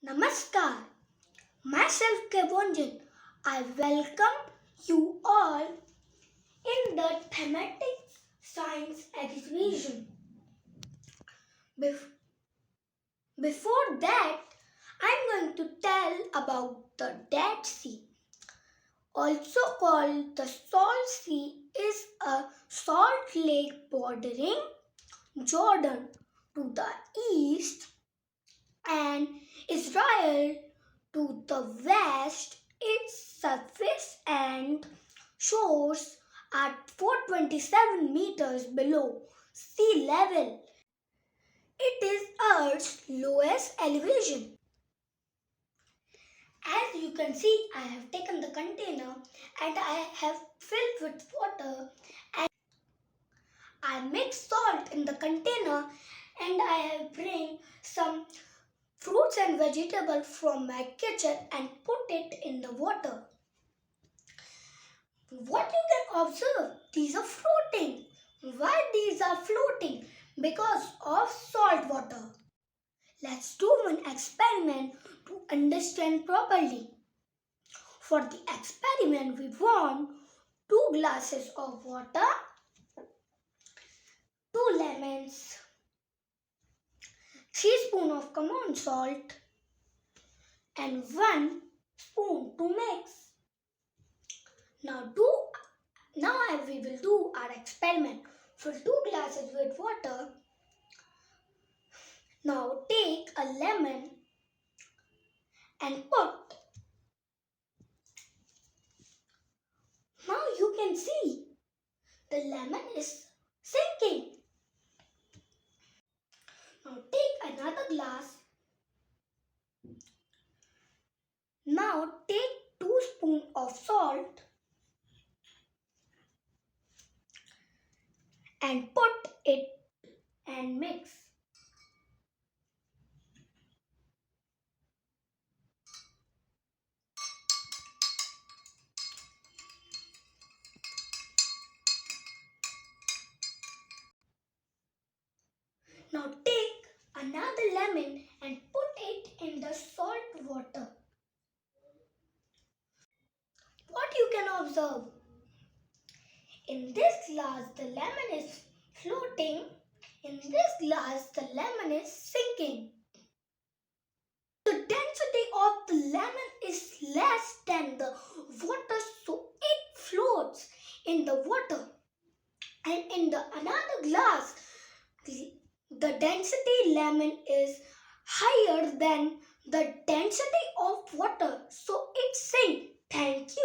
Namaskar, myself Kewon Jain. I welcome you all in the Thematic Science Exhibition. Bef- Before that, I'm going to tell about the Dead Sea. Also called the Salt Sea, is a salt lake bordering Jordan to the east and Israel to the west. Its surface and shores are 427 meters below sea level. It is Earth's lowest elevation. As you can see, I have taken the container and I have filled with water and I mix salt in the container and I have bring some fruits and vegetables from my kitchen and put it in the water. What you can observe, these are floating. Why these are floating? Because of salt water. Let's do one experiment to understand properly. For the experiment, we want 2 glasses of water, 2 lemons, 3 spoons of common salt, and 1 spoon to mix. Now we will do our experiment. For 2 glasses with water, now take a lemon and put. Now you can see the lemon is sinking. Now take another glass. Now take 2 spoons of salt and put it and mix. Now take another lemon and put it in the salt water. What you can observe? In this glass the lemon is floating. In this glass the lemon is sinking. The density of the lemon is less than the water, so it floats in the water. And in the another glass, the density lemon is higher than the density of water, so it sinks. Thank you.